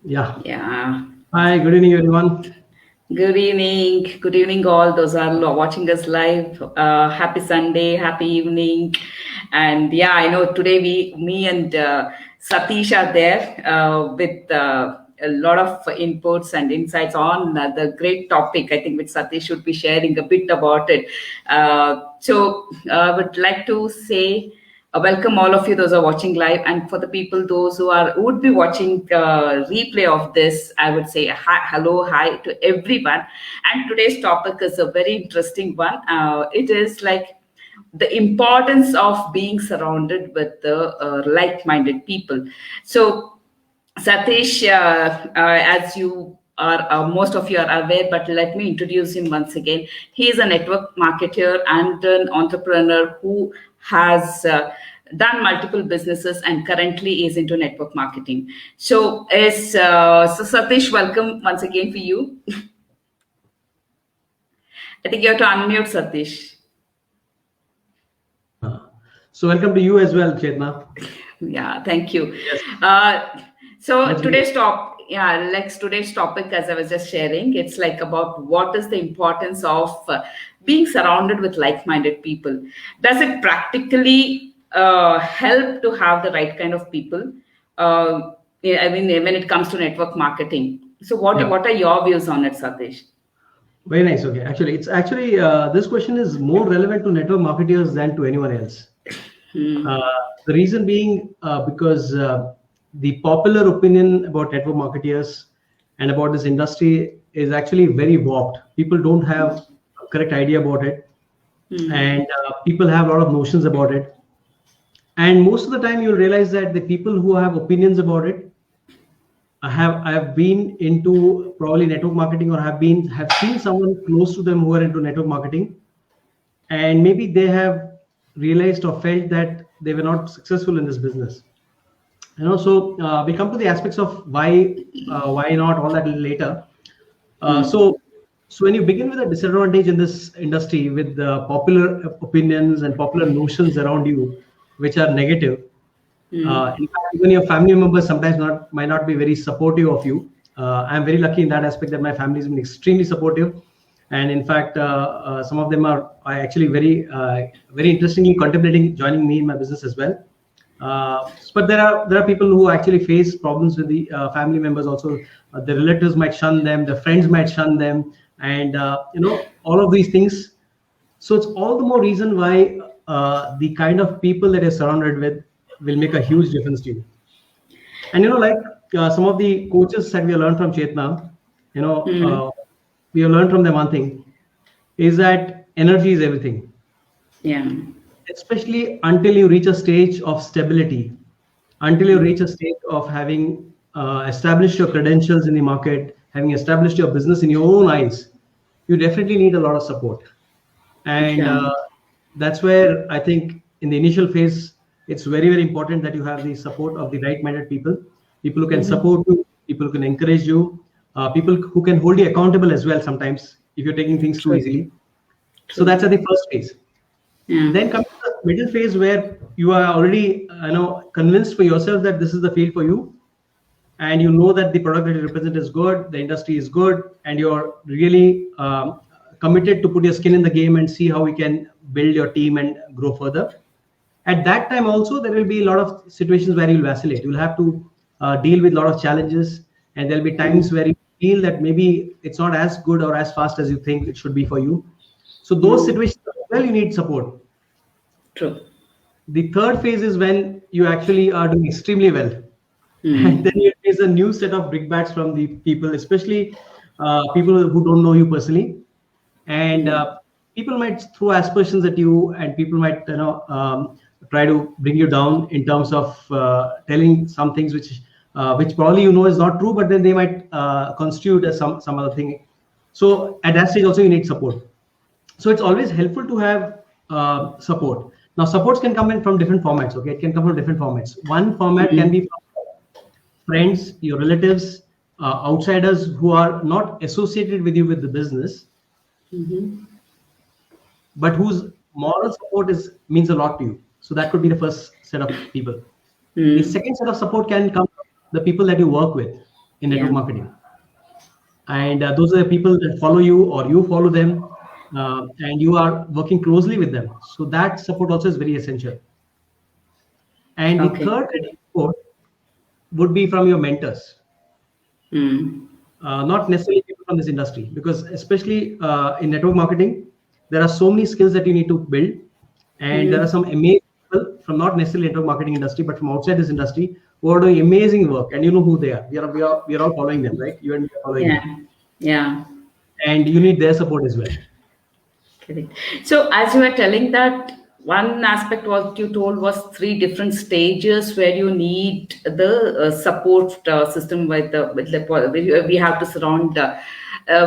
Yeah. Yeah. Hi, good evening, everyone. Good evening. Good evening, all those are watching us live. Happy Sunday. Happy evening. And yeah, I know today me and Satish are there with a lot of inputs and insights on the great topic. I think which Satish should be sharing a bit about it. I would like to say. Welcome all of you those who are watching live, and for the people those who would be watching replay of this, I would say hi, hello, hi to everyone. And today's topic is a very interesting one. It is like the importance of being surrounded with the like-minded people. So Satish, as you are, most of you are aware, but let me introduce him once again. He is a network marketer and an entrepreneur who has done multiple businesses and currently is into network marketing. So Satish, welcome once again for you. I think you have to unmute Satish. So, welcome to you as well, Chetna. Yeah, thank you. Yes, Uh, so let's begin. today's topic, as I was just sharing, it's like about what is the importance of being surrounded with like-minded people. Does it practically help to have the right kind of people? Yeah, I mean, when it comes to network marketing. So, what Yeah, what are your views on it, Satish? very nice. Okay, actually, it's actually this question is more relevant to network marketers than to anyone else. Hmm. Uh, the reason being because the popular opinion about network marketers and about this industry is actually very warped. People don't have a correct idea about it, Hmm. and people have a lot of notions about it. And most of the time, you'll realize that the people who have opinions about it I have been into probably network marketing or have seen someone close to them who are into network marketing, and maybe they have realized or felt that they were not successful in this business. So we come to the aspects of why not, all that a little later. Uh, Hmm. so so when you begin with a disadvantage in this industry with the popular opinions and popular notions around you, which are negative, Hmm. in fact, even your family members sometimes not might not be very supportive of you. I'm very lucky in that aspect that my family has been extremely supportive, and in fact, some of them are actually very interestingly contemplating joining me in my business as well. But there are people who actually face problems with the family members also. The relatives might shun them, the friends might shun them, and all of these things. So it's all the more reason why the kind of people that you're surrounded with will make a huge difference to you. And like some of the coaches that we have learned from Chetna, you know, Hmm. uh, we have learned from them one thing is that energy is everything, Yeah. especially until you reach a stage of stability, until you reach a stage of having established your credentials in the market, having established your business in your own eyes, you definitely need a lot of support. And Yeah. that's where I think in the initial phase it's very important that you have the support of the right-minded people who can Hmm. support you, people who can encourage you, people who can hold you accountable as well sometimes if you're taking things too True. easily. So True. that's at the first phase. Yeah. Then coming to the middle phase where you are already convinced for yourself that this is the field for you, and you know that the product that you represent is good, the industry is good, and you're really committed to put your skin in the game and see how we can build your team and grow further. At that time also there will be a lot of situations where you'll vacillate. You'll have to deal with a lot of challenges, and there'll be Mm. times where you feel that maybe it's not as good or as fast as you think it should be for you. So those Mm. situations as well you need support. True. The third phase is when you actually are doing extremely well, and then Mm. you face a new set of brickbats from the people, especially people who don't know you personally, and Mm. people might throw aspersions at you, and people might try to bring you down in terms of telling some things which probably is not true, but then they might constitute as some other thing. So at that stage also you need support. So it's always helpful to have support. Now supports can come in from different formats. Okay, it can come from different formats. One format can be Mm. from friends, your relatives, outsiders who are not associated with you with the business, Mhm. but whose moral support is means a lot to you. So that could be the first set of people. The Mm. second set of support can come from the people that you work with. in network marketing. And those are the people that follow you or you follow them, and you are working closely with them. So that support also is very essential. And the Okay. third kind of support would be from your mentors, not necessarily people from this industry, because especially in network marketing, there are so many skills that you need to build, and there are some amazing people from not necessarily network marketing industry, but from outside this industry who are doing amazing work, and you know who they are. We are all following them, right? You and me are following Yeah. them, Yeah. and you need their support as well. Correct. So, as you were telling that, one aspect what you told was three different stages where you need the support system we have to surround.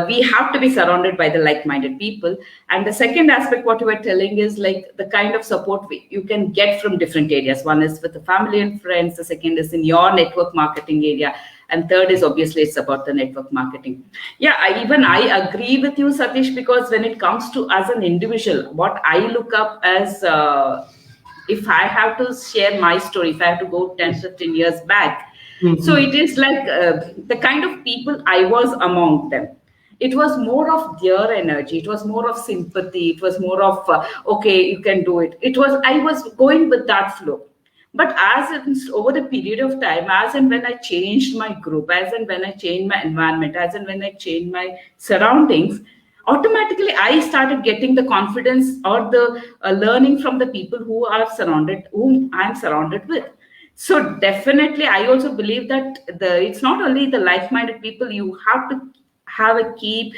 We have to be surrounded by the like-minded people. And the second aspect, what you were telling, is like the kind of support you can get from different areas. One is with the family and friends. The second is in your network marketing area, and third is obviously it's about the network marketing. Yeah, I agree with you, Satish, because when it comes to as an individual, what I look up as if I have to share my story, if I have to go 10, 15 years back, so it is like the kind of people I was among them. It was more of their energy. It was more of sympathy. It was more of, okay, you can do it. I was going with that flow. But over the period of time, as and when I changed my group, as and when I changed my environment, as and when I changed my surroundings, automatically I started getting the confidence or the learning from the people whom I'm surrounded with. So definitely, I also believe that it's not only the like-minded people. You have to have a keep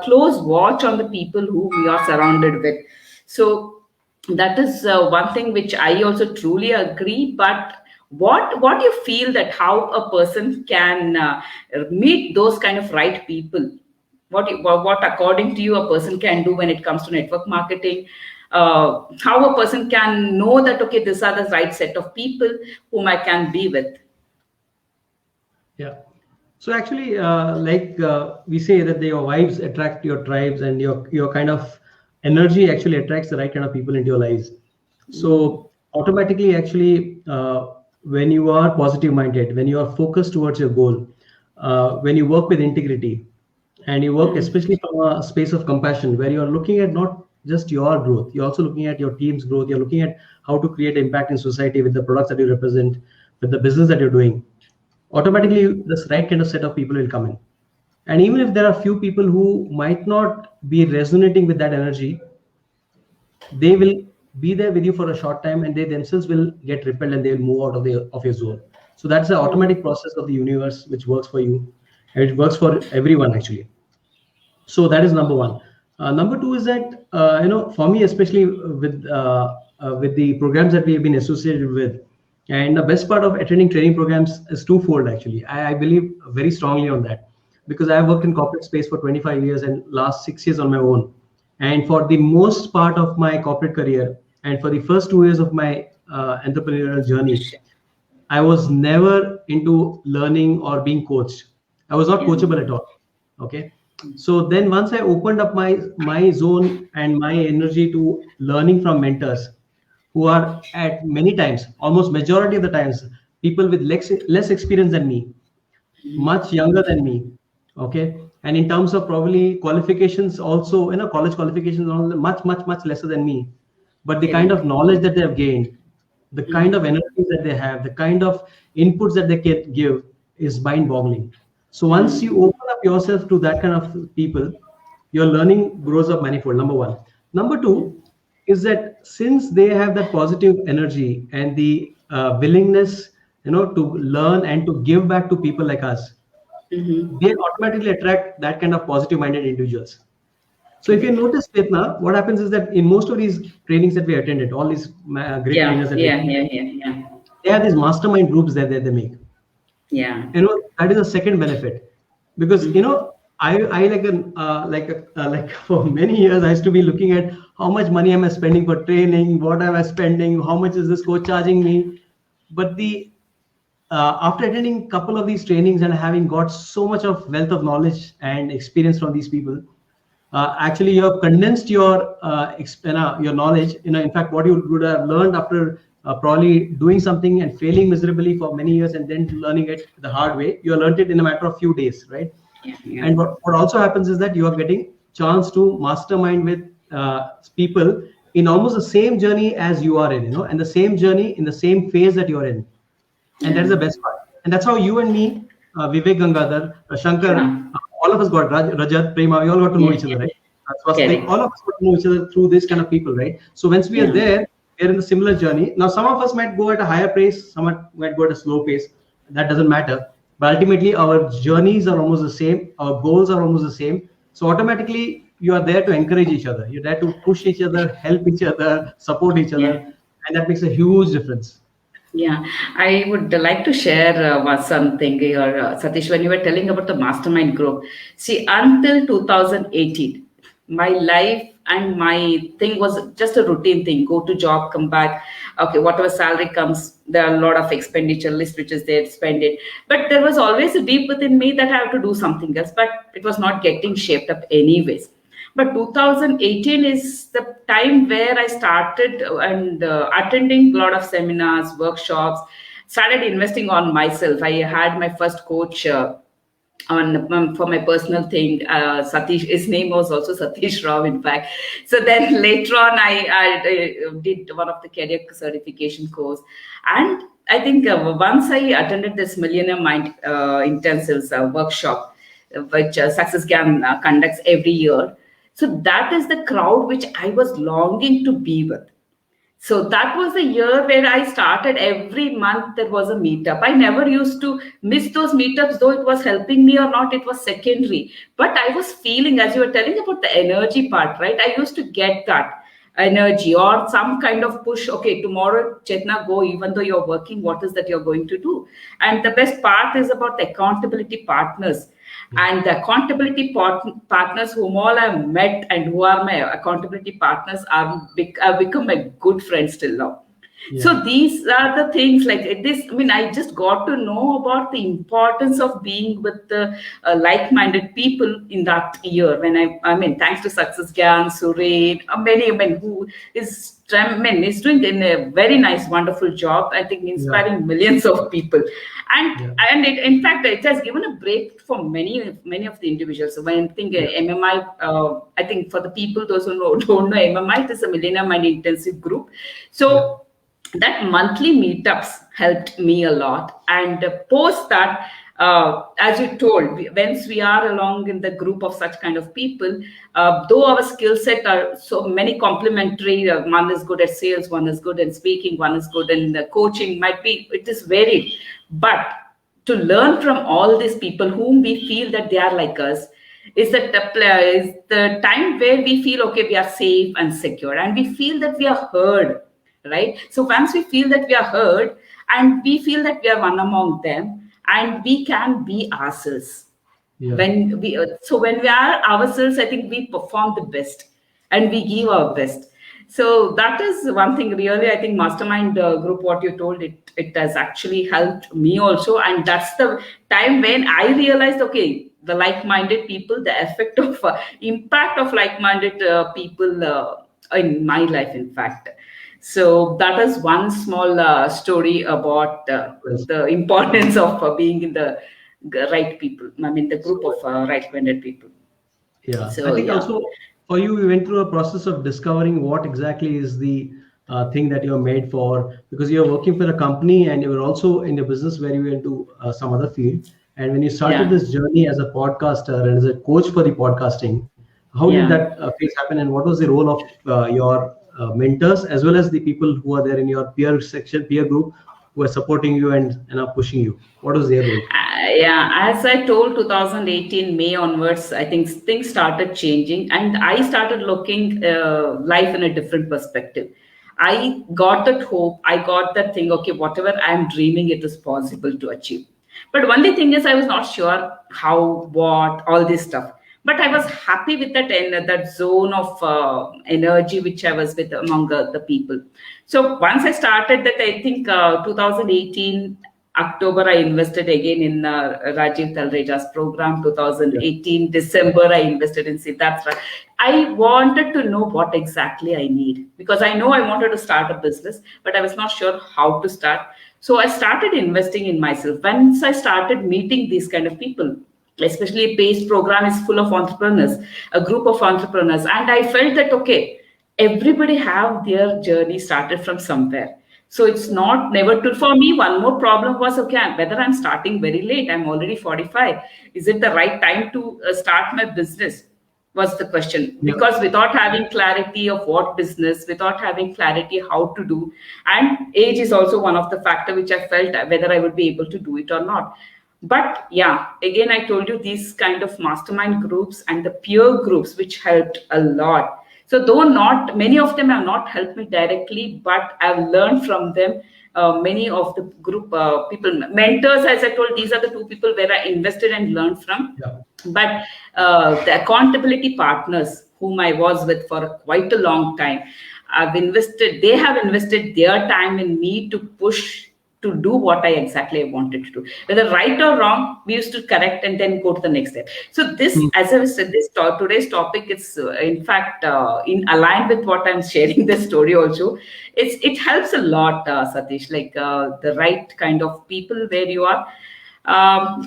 close watch on the people who we are surrounded with. So that is one thing which I also truly agree. But what you feel that how a person can meet those kind of right people? What according to you a person can do when it comes to network marketing? How a person can know that, okay, these are the right set of people whom I can be with? Yeah. So actually, we say that your vibes attract your tribes, and your kind of energy actually attracts the right kind of people into your lives. So automatically, actually, when you are positive minded, when you are focused towards your goal, when you work with integrity, and you work especially from a space of compassion, where you are looking at not just your growth, you're also looking at your team's growth. You're looking at how to create impact in society with the products that you represent, with the business that you're doing. Automatically, this right kind of set of people will come in. And even if there are few people who might not be resonating with that energy, they will be there with you for a short time, and they themselves will get repelled, and they will move out of your zone. So that's the automatic process of the universe which works for you, and it works for everyone actually. So that is number one. Number two is that for me, especially with the programs that we have been associated with, and the best part of attending training programs is twofold actually. I believe very strongly on that, because I have worked in corporate space for 25 years and last 6 years on my own. And for the most part of my corporate career, and for the first 2 years of my entrepreneurial journey, I was never into learning or being coached. I was not coachable at all. Okay. So then once I opened up my zone and my energy to learning from mentors who are at many times, almost majority of the times, people with less experience than me, much younger than me. Okay. And in terms of probably qualifications also, college qualifications, all much lesser than me. But the kind of knowledge that they have gained, the kind of energy that they have, the kind of inputs that they can give is mind-boggling. So once you open up yourself to that kind of people, your learning grows up manifold. Number one. Number two is that since they have that positive energy and the willingness, to learn and to give back to people like us, they automatically attract that kind of positive-minded individuals. So if you notice, Chetna, what happens is that in most of these trainings that we attended, all these great trainers that they have these mastermind groups that they make. Yeah. That is a second benefit, because I like for many years I used to be looking at how much money am I spending for training, what am I spending, how much is this coach charging me. But after attending a couple of these trainings and having got so much of wealth of knowledge and experience from these people, actually you have condensed your knowledge. In fact, what you would have learned after probably doing something and failing miserably for many years and then learning it the hard way. You learned it in a matter of few days, right? Yeah. And what also happens is that you are getting chance to mastermind with people in almost the same journey as you are in, and the same journey in the same phase that you are in. And that is the best part. And that's how you and me, Vivek Gangadhar, Shankar, all of us got Rajat, Prema, we all got to know each other, right? Correct. All of us got to know each other through this kind of people, right? So once we are there, we are in a similar journey. Now, some of us might go at a higher pace, some might go at a slow pace. That doesn't matter. But ultimately, our journeys are almost the same. Our goals are almost the same. So automatically, you are there to encourage each other. You're there to push each other, help each other, support each other. And that makes a huge difference. Yeah, I would like to share something here, Satish, when you were telling about the mastermind group. See, until 2018, my life and my thing was just a routine thing. Go to job, come back. Okay, whatever salary comes, there are a lot of expenditure list which is there, spend it. But there was always a deep within me that I have to do something else, but it was not getting shaped up anyways. But 2018 is the time where I started and attending a lot of seminars, workshops, started investing on myself. I had my first coach for my personal thing. Satish, his name was also Satish Rao, in fact. So then later on, I did one of the career certification course. And I think once I attended this Millionaire Mind Intensives workshop, which Success Gang conducts every year. So that is the crowd which I was longing to be with. So that was the year where I started. Every month there was a meetup. I never used to miss those meetups, though it was helping me or not, it was secondary. But I was feeling, as you were telling about the energy part, right? I used to get that energy or some kind of push. Okay, tomorrow, Chetna, go, even though you're working, what is that you're going to do? And the best part is about the accountability partners. And the accountability partners whom all I've met and who are my accountability partners have become my good friends till now. Yeah. So these are the things like this. I mean, I just got to know about the importance of being with the like-minded people in that year. When I mean, thanks to Success Gang, Suren, many men who is doing a very nice, wonderful job. I think inspiring millions of people, and in fact, it has given a break for many of the individuals. So when I think MMI, I think for the people those who don't know MMI, it is a Millennium Mind Intensive Group. So that monthly meetups helped me a lot. And post that, as you told, once we are along in the group of such kind of people, though our skill set are so many complementary, one is good at sales, one is good in speaking, one is good in coaching, it is varied. But to learn from all these people whom we feel that they are like us, is the time where we feel, okay, we are safe and secure, and we feel that we are heard. Right. So once we feel that we are heard and we feel that we are one among them and we can be ourselves. When we are ourselves, I think we perform the best and we give our best. So that is one thing really, I think Mastermind group, what you told, it has actually helped me also. And that's the time when I realized, okay, the like-minded people, the effect of impact of like-minded people in my life, in fact. So that is one small story about the importance of being in the right people. I mean, the group of right-minded people. Yeah. So, I think also for you, we went through a process of discovering what exactly is the thing that you're made for, because you're working for a company and you were also in a business where you went to some other field. And when you started this journey as a podcaster and as a coach for the podcasting, how did that phase happen, and what was the role of your mentors as well as the people who are there in your peer group who are supporting you and are pushing you? What was their role? As I told, 2018 May onwards, I think things started changing and I started looking life in a different perspective. I got that hope. I got that thing, okay, whatever I'm dreaming, it is possible to achieve. But only thing is, I was not sure how, what, all this stuff. But I was happy with that zone of energy which I was with among the people. So once I started that, I think 2018, October, I invested again in Rajiv Talreja's program. 2018, December, I invested in Siddharth. I wanted to know what exactly I need, because I know I wanted to start a business, but I was not sure how to start. So I started investing in myself. Once I started meeting these kind of people, especially PACE program is full of entrepreneurs, a group of entrepreneurs. And I felt that, okay, everybody have their journey started from somewhere. So it's not never to, for me, one more problem was, okay, whether I'm starting very late, I'm already 45. Is it the right time to start my business? Was the question. Yeah. Because without having clarity of what business, without having clarity how to do, and age is also one of the factor which I felt whether I would be able to do it or not. But yeah, again, I told you these kind of mastermind groups and the peer groups, which helped a lot. So though not many of them have not helped me directly, but I've learned from them. Many of the group people, mentors, as I told, these are the two people where I invested and learned from. Yeah. But the accountability partners whom I was with for quite a long time, they have invested their time in me to push to do what I exactly wanted to do. Whether right or wrong, we used to correct and then go to the next step. So this, as I said, today's topic is in fact in aligned with what I'm sharing the story also. It helps a lot, Satish, like the right kind of people where you are.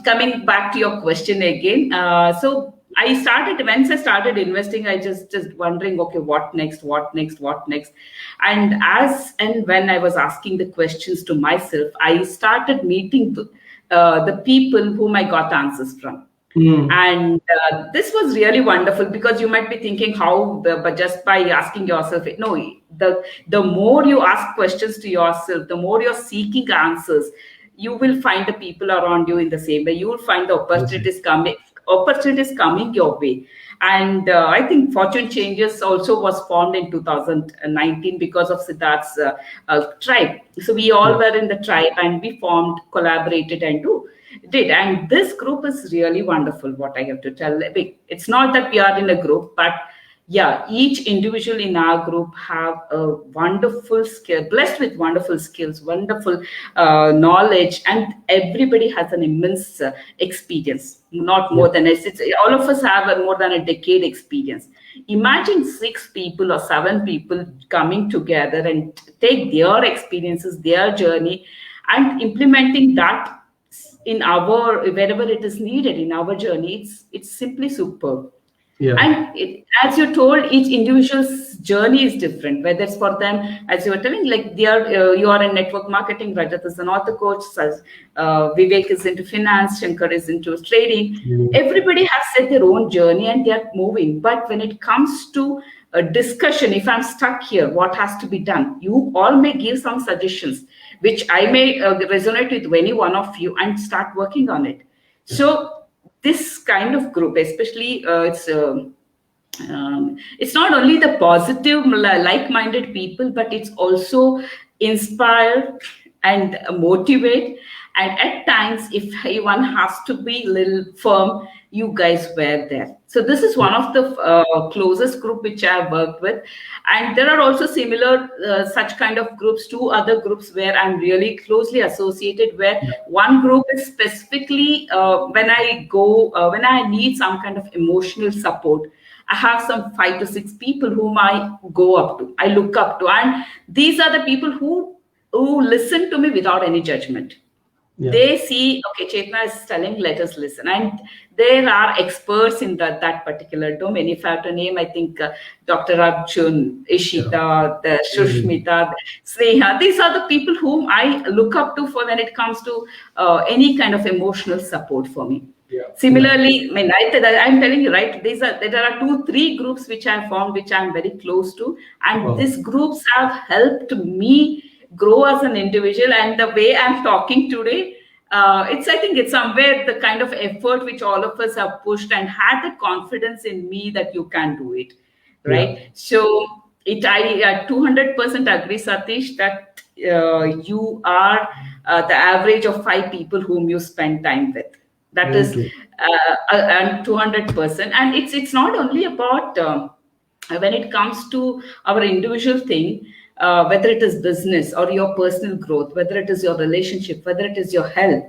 Coming back to your question again, so once I started investing, I just wondering, okay, what next? And as and when I was asking the questions to myself, I started meeting the people whom I got answers from. And this was really wonderful, because you might be thinking how, but just by asking yourself, no, the more you ask questions to yourself, the more you're seeking answers, you will find the people around you in the same way. You will find the opportunities coming your way. And I think Fortune Changers also was formed in 2019 because of Siddharth's tribe. So we all were in the tribe, and we formed, collaborated, and did. And this group is really wonderful, what I have to tell. It's not that we are in a group, but yeah, each individual in our group have a wonderful skill, blessed with wonderful skills, wonderful knowledge, and everybody has an immense experience, not more than us. All of us have more than a decade experience. Imagine 6 people or 7 people coming together and take their experiences, their journey, and implementing that in wherever it is needed in our journey. It's simply superb. Yeah. And as you told, each individual's journey is different. Whether it's for them, as you were telling, like you are in network marketing, Rajat is an author coach, Vivek is into finance, Shankar is into trading. Everybody has set their own journey and they are moving. But when it comes to a discussion, if I'm stuck here, what has to be done? You all may give some suggestions, which I may resonate with any one of you and start working on it. So this kind of group, especially it's not only the positive, like-minded people, but it's also inspire and motivate. And at times, if one has to be a little firm, you guys were there. So this is one of the closest group which I have worked with. And there are also similar such kind of groups, 2 other groups where I'm really closely associated, where one group is specifically when I need some kind of emotional support. I have some 5 to 6 people whom I go up to, I look up to. And these are the people who listen to me without any judgment. Yeah. They see, okay, Chetna is telling, let us listen. And there are experts in that particular domain. If I have to name, I think Dr. Arjun, Ishita, Shushmita, Sneha, these are the people whom I look up to for when it comes to any kind of emotional support for me. Yeah. Similarly, I'm telling you, right, there are 2-3 groups which I formed, which I'm very close to. And these groups have helped me grow as an individual. And the way I'm talking today, I think it's somewhere the kind of effort which all of us have pushed and had the confidence in me that you can do it, right? Yeah. So I 200% agree, Satish, that you are the average of 5 people whom you spend time with. That is and 200%. And it's not only about when it comes to our individual thing. whether it is business or your personal growth, whether it is your relationship, whether it is your health,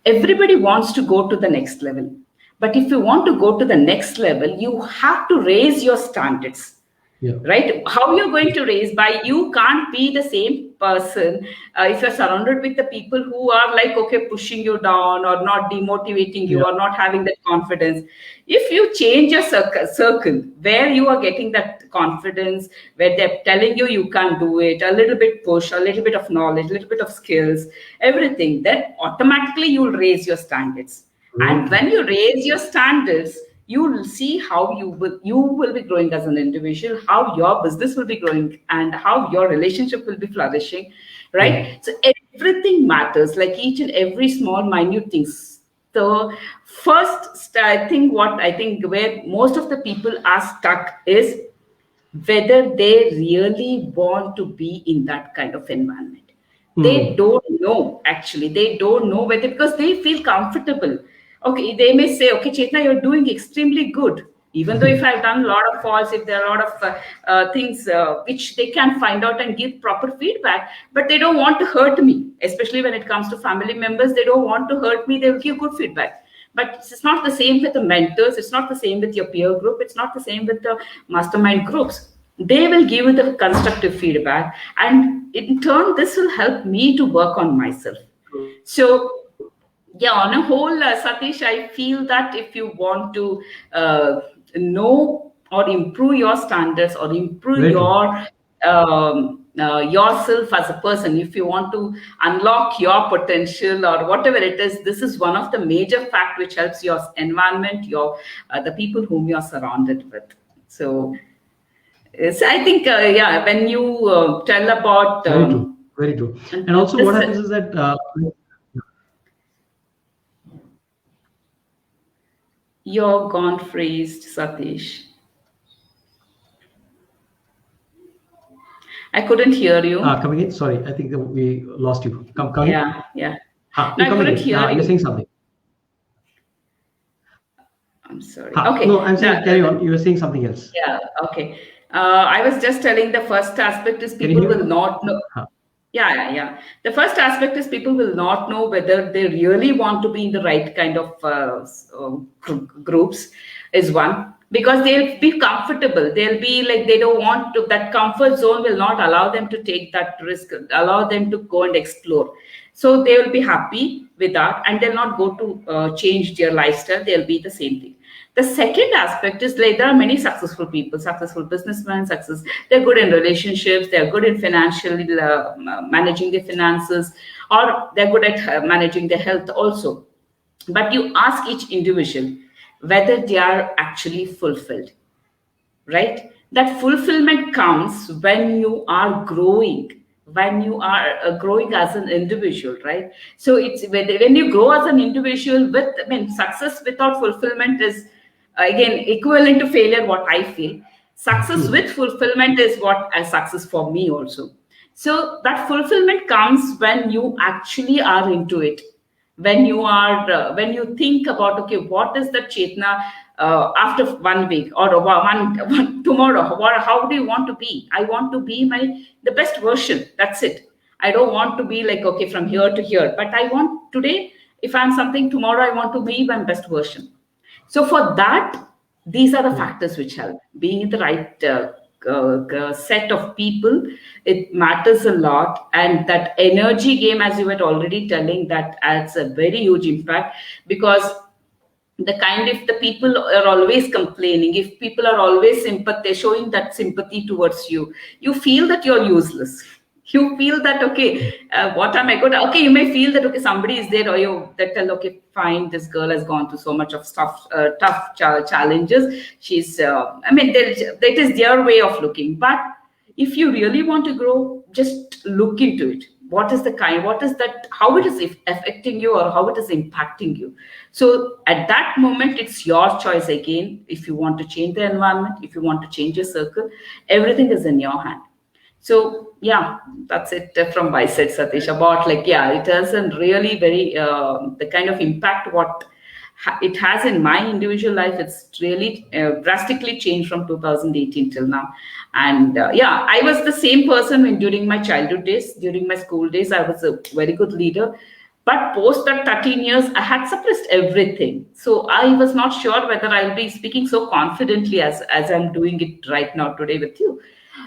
everybody wants to go to the next level. But if you want to go to the next level, you have to raise your standards. Yeah. Right? How you're going to raise? By you can't be the same person if you're surrounded with the people who are like, okay, pushing you down or not demotivating you, Yeah. or not having that confidence. If you change your circle where you are getting that confidence, where they're telling you you can't do it, a little bit push, a little bit of knowledge, a little bit of skills, everything, then automatically you'll raise your standards. And when you raise your standards, you will see how you will be growing as an individual, how your business will be growing, and how your relationship will be flourishing, right? So everything matters, like each and every small minute things. The first thing, what I think where most of the people are stuck is whether they really want to be in that kind of environment. They don't know, actually. They don't know whether, because they feel comfortable. Okay, they may say, okay, Chetna, you're doing extremely good. Even though if I've done a lot of faults, if there are a lot of things which they can find out and give proper feedback, but they don't want to hurt me, especially when it comes to family members. They don't want to hurt me. They will give good feedback. But it's not the same with the mentors. It's not the same with your peer group. It's not the same with the mastermind groups. They will give you the constructive feedback. And in turn, this will help me to work on myself. So, yeah, on a whole, Satish, I feel that if you want to know or improve your standards or improve your yourself as a person, if you want to unlock your potential or whatever it is, this is one of the major facts which helps your environment, your the people whom you are surrounded with. So I think, yeah, when you tell about very true. And also, what happens is that you're gone freezed, Satish. I couldn't hear you. Coming in. Sorry, I think we lost you. Come in. Yeah. No, I couldn't hear you. You're saying something. I'm sorry. Okay. No, I'm saying carry on. You were saying something else. Yeah. Okay. I was just telling the first aspect is people will not know. Yeah. The first aspect is people will not know whether they really want to be in the right kind of groups is one, because they'll be comfortable. They'll be like, they don't want to, that comfort zone will not allow them to take that risk, allow them to go and explore. So they will be happy with that and they'll not go to change their lifestyle. They'll be the same thing. The second aspect is like there are many successful people, successful businessmen, they're good in relationships, they're good in financial, managing their finances, or they're good at managing their health also. But you ask each individual whether they are actually fulfilled, right? That fulfillment comes when you are growing, when you are growing as an individual, right? So it's when you grow as an individual with, success without fulfillment is, again, equivalent to failure, what I feel. Success with fulfillment is what a success for me also. So that fulfillment comes when you actually are into it. When you are, when you think about, okay, what is the Chetna after 1 week or one tomorrow? How do you want to be? I want to be the best version. That's it. I don't want to be like, okay, from here to here. But I want today, if I'm something, tomorrow I want to be my best version. So for that, these are the factors which help. Being in the right set of people, it matters a lot. And that energy game, as you were already telling, that adds a very huge impact, because if the people are always complaining, if people are always showing that sympathy towards you, you feel that you're useless. You feel that, okay, what am I good at? Okay, you may feel that, okay, somebody is there, or that tell, okay, fine, this girl has gone through so much of stuff, tough challenges. She's, that is their way of looking. But if you really want to grow, just look into it. What is that, how it is affecting you or how it is impacting you. So at that moment, it's your choice again. If you want to change the environment, if you want to change your circle, everything is in your hand. So yeah, that's it from my side, Satish, about it has a really very, the kind of impact what it has in my individual life, it's really drastically changed from 2018 till now. And yeah, I was the same person when during my childhood days, during my school days, I was a very good leader. But post that 13 years, I had suppressed everything. So I was not sure whether I'll be speaking so confidently as I'm doing it right now today with you.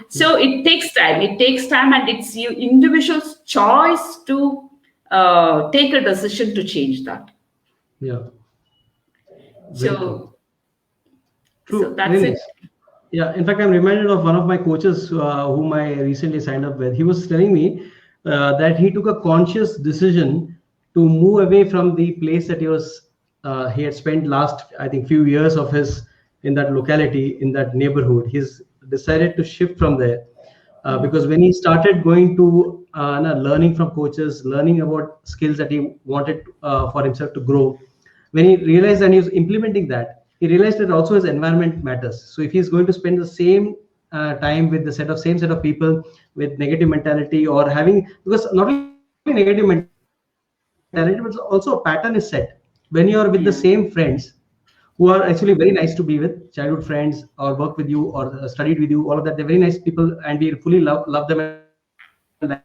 So it takes time. It takes time, and it's you individual's choice to take a decision to change that. Yeah. Very true. So, True. that's Really. it. Yeah. In fact, I'm reminded of one of my coaches whom I recently signed up with. He was telling me that he took a conscious decision to move away from the place that he had spent last, I think, few years of his in that locality, in that neighborhood. He's decided to shift from there because when he started going to learning from coaches, learning about skills that he wanted for himself to grow, when he realized and he was implementing that, he realized that also his environment matters. So if he's going to spend the same time with the same set of people with negative mentality, or having, because not only negative mentality, but also a pattern is set when you are with the Yeah. same friends who are actually very nice to be with, childhood friends or work with you or studied with you, all of that. They're very nice people and we fully love them and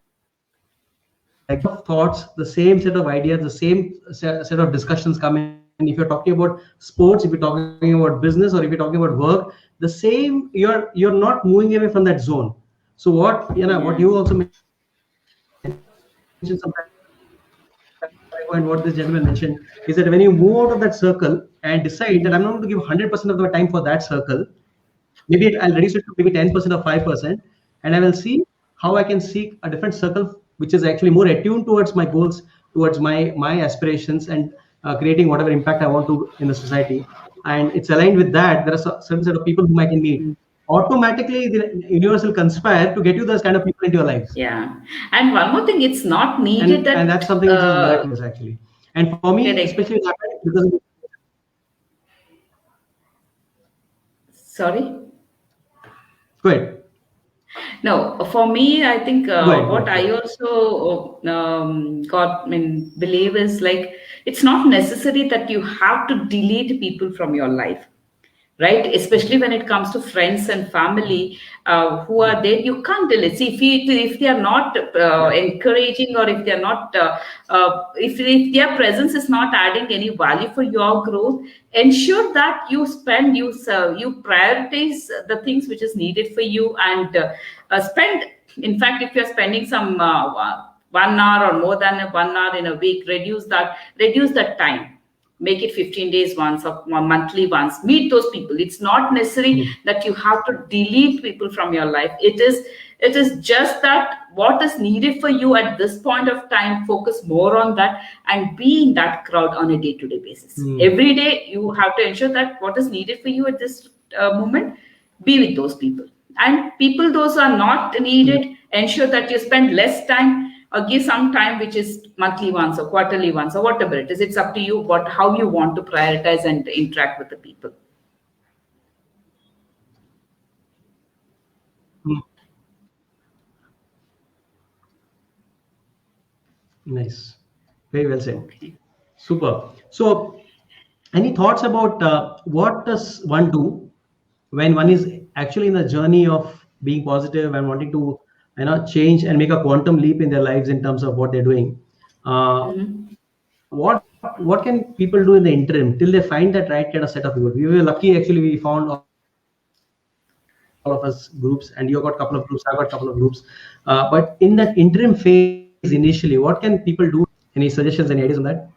like thoughts, the same set of ideas, the same set of discussions come in. If you're talking about sports, if you're talking about business, or if you're talking about work, the same, you're not moving away from that zone. So what what you also mentioned some time ago, and what this gentleman mentioned is that when you move out of that circle and decide that I'm not going to give 100% of my time for that circle, maybe I'll reduce it to maybe 10% or 5%, and I will see how I can seek a different circle which is actually more attuned towards my goals, towards my aspirations, and creating whatever impact I want to in the society. And it's aligned with that. There are certain set of people whom I can meet. Automatically, the universe will conspire to get you those kind of people into your lives. Yeah. And one more thing, it's not needed And that's something which is miraculous actually. And for me, correct. especially, it happened because Sorry. go ahead. No, for me, I think Go ahead, go what ahead. I also believe is like it's not necessary that you have to delete people from your life, right? Especially when it comes to friends and family who are there, you can't delete. See, if they are not encouraging, or if they are not, if their presence is not adding any value for your growth, ensure that you prioritize the things which is needed for you, and spend. In fact, if you're spending some 1 hour or more than 1 hour in a week, reduce that time, make it 15 days once or monthly once, meet those people. It's not necessary that you have to delete people from your life. It is just that what is needed for you at this point of time, focus more on that and be in that crowd on a day-to-day basis. Every day you have to ensure that what is needed for you at this moment, be with those people. And people those are not needed, ensure that you spend less time, or give some time which is monthly once or quarterly once or whatever it is. It's up to you how you want to prioritize and interact with the people. Nice. Very well said. Okay. Super. So, any thoughts about what does one do when one is actually in the journey of being positive and wanting to, change and make a quantum leap in their lives in terms of what they're doing? Uh, Mhm. what can people do in the interim till they find that right kind of set of people? We were lucky actually. We found all of us groups, and you got a couple of groups. I got a couple of groups. But in that interim phase, initially, what can people do? Any suggestions? Any ideas on that?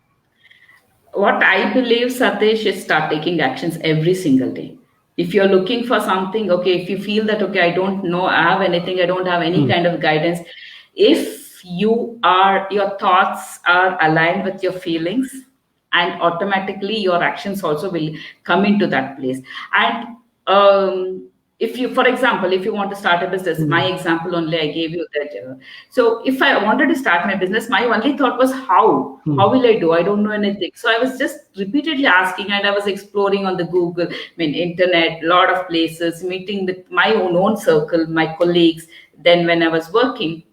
What I believe, Satish, is start taking actions every single day. If you're looking for something, okay, if you feel that, okay, I don't know, I have anything, I don't have any kind of guidance, if your thoughts are aligned with your feelings, and automatically your actions also will come into that place. And if you, for example, if you want to start a business, my example only I gave you that. So if I wanted to start my business, my only thought was how will I do? I don't know anything. So I was just repeatedly asking, and I was exploring on the Google, internet, a lot of places, meeting with my own circle, my colleagues. Then when I was working,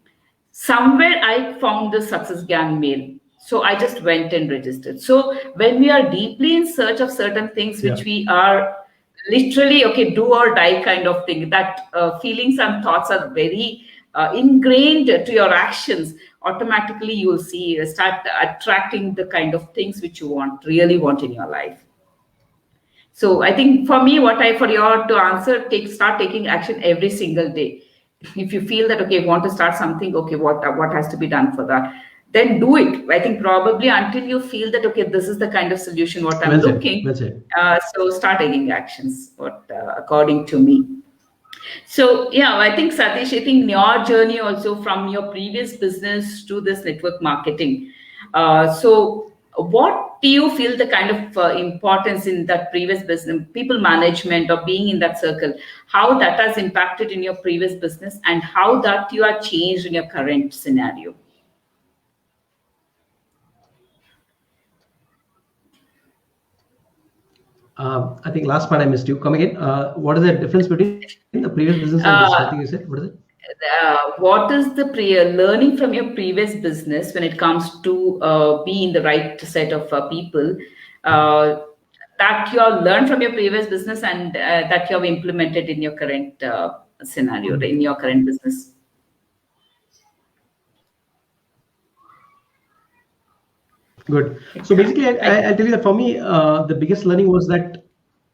somewhere I found the Success Gang mail. So I just went and registered. So when we are deeply in search of certain things which we are literally okay, do or die kind of thing, that feelings and thoughts are very ingrained to your actions, automatically you will see start attracting the kind of things which you really want in your life. So I think for me, for your to answer, start taking action every single day. If you feel that okay, want to start something, okay, what has to be done for that? Then do it. I think probably until you feel that okay, this is the kind of solution what I'm looking. That's it. So start taking actions. According to me. So yeah, I think Satish, I think your journey also from your previous business to this network marketing. So what do you feel the kind of importance in that previous business, people management or being in that circle, how that has impacted in your previous business and how that you are changed in your current scenario? I think last part I missed you. Come again. What is the difference between the previous business and this? I think you said, what is it? What is the learning from your previous business when it comes to be in the right set of people that you have learned from your previous business and that you have implemented in your current scenario, in your current business? Good. So basically, I'll tell you that for me, the biggest learning was that,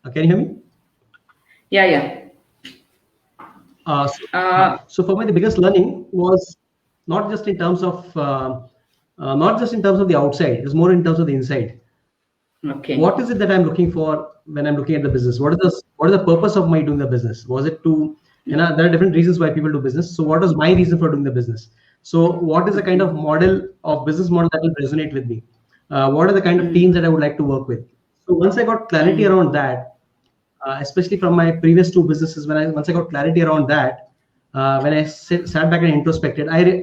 can you hear me? Yeah. So for me, the biggest learning was not just in terms of the outside. It was more in terms of the inside. Okay. What is it that I'm looking for when I'm looking at the business? What is the purpose of my doing the business? Was it to, there are different reasons why people do business. So what was my reason for doing the business? So what is the kind of business model that will resonate with me? What are the kind of teams that I would like to work with? So once I got clarity around that, especially from my previous two businesses, once I got clarity around that, when I sat back and introspected, I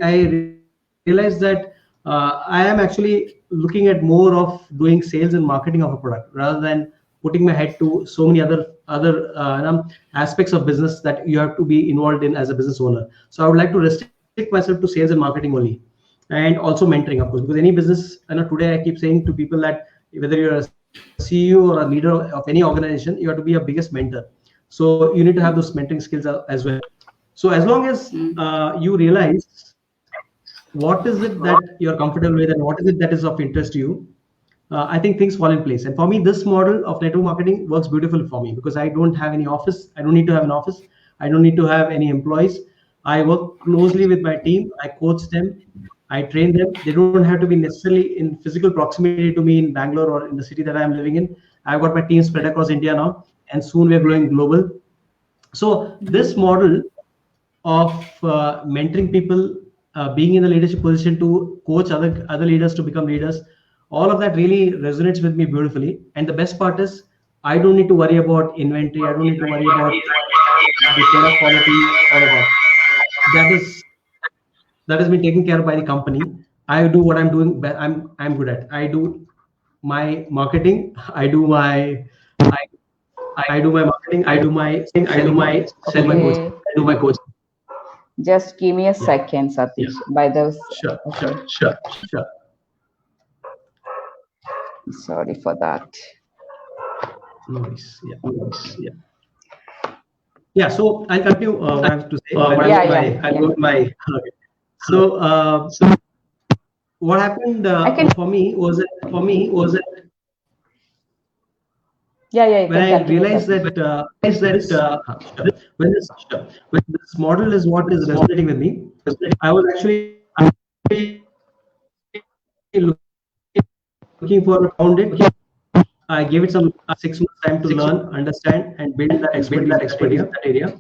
realized that I am actually looking at more of doing sales and marketing of a product rather than putting my head to so many other aspects of business that you have to be involved in as a business owner. So I would like to restrict myself to sales and marketing only, and also mentoring, of course, because any business, today I keep saying to people that whether you're a CEO or a leader of any organization, you have to be a biggest mentor. So you need to have those mentoring skills as well. So as long as you realize what is it that you're comfortable with and what is it that is of interest to you, I think things fall in place. And for me, this model of network marketing works beautifully for me because I don't have any office. I don't need to have an office. I don't need to have any employees. I work closely with my team. I coach them. I train them. They don't have to be necessarily in physical proximity to me in Bangalore or in the city that I'm living in. I've got my team spread across India now, and soon we're going global. So this model of mentoring people, being in the leadership position to coach other leaders to become leaders, all of that really resonates with me beautifully. And the best part is I don't need to worry about inventory. I don't need to worry about the product quality, all of that. That has been taken care of by the company. I do what I'm doing. I'm good at. I do my marketing. I do my marketing. I do my coaching. Just give me a second, Satish. Yeah. By the Sure. Sorry for that. No worries. Yeah. So I'll continue what I have to say. I'll go with my. Okay. So what happened for me was that. Yeah. When I realized when this model is what is resonating with me, I was actually looking for found it. I gave it some 6 months time to learn, understand, and build that expertise in that area.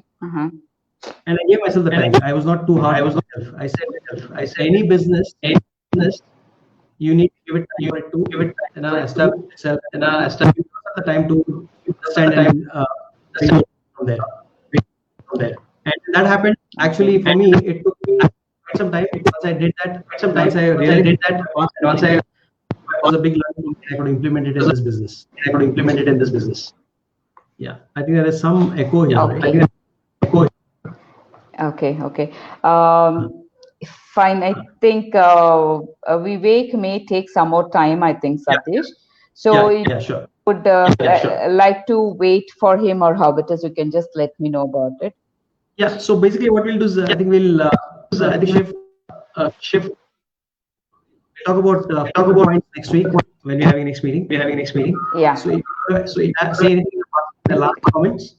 And I gave myself the time. I was not too hard. I said, any business, you need to give it and establish itself and establish the time to understand and from there. And that happened actually for me. It took me quite some time. Once I did that, once I was a big learning, I could implement it in this business. Yeah, I think there is some echo here. Okay. Right? Okay. Fine. I think Vivek may take some more time, I think, Satish. So Yeah, if yeah, sure. would like to wait for him or how it is, you can just let me know about it. Yeah. So basically, what we'll do is, I think we'll shift. Talk about few more points next week when we're having next meeting. Yeah. So, if you say anything about the last comments.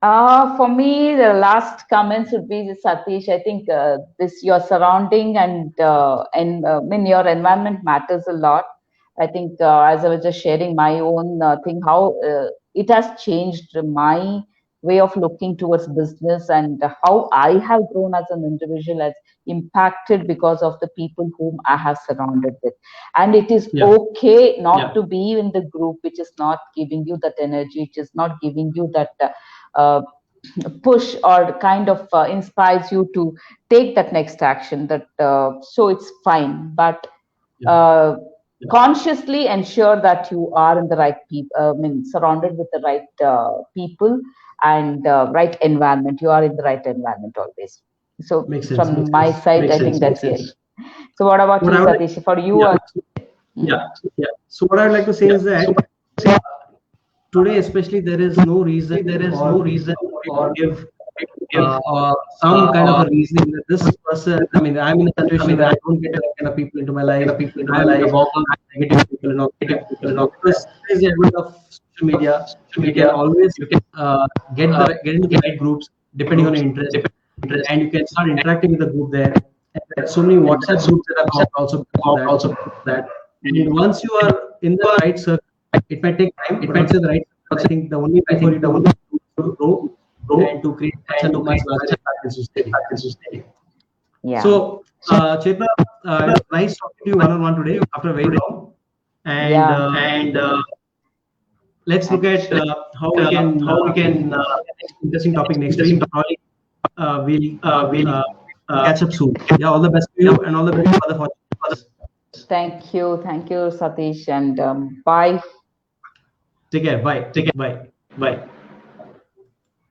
For me, the last comments would be Satish. I think this your surrounding and in your environment matters a lot. I think as I was just sharing my own thing, how it has changed my way of looking towards business and how I have grown as an individual has impacted because of the people whom I have surrounded with. And it is Yeah. okay not to be in the group which is not giving you that energy, which is not giving you that. Uh, push or kind of inspires you to take that next action that so it's fine but consciously ensure that you are in the right people surrounded with the right people and right environment. You are in the right environment always. So Makes sense. from my side, I think that's it. So what about you, Satish? For you, yeah. So what I'd like to say is that today, especially, there is no reason or give some kind of a reasoning that this person. I mean, I'm in a situation where I don't get that kind of people into my life. I'm involved in negative people and all. Because there's the advent of social media. You can always get into the right groups depending on your interest, and you can start interacting with the group there. And there are so many WhatsApp groups that are also that. And once you are in the right circle, it might take time. But once you're in the right circle, I think the only way for you to grow and to create such a much larger impact in society. yeah. So, Chetna, it was nice talking to you one-on-one today after very long. And let's look at how we can interesting topic next week. Probably we'll catch up soon. Yeah, all the best to you and all the best for the future. Thank you, Satish, and bye. Take care. Bye. Bye.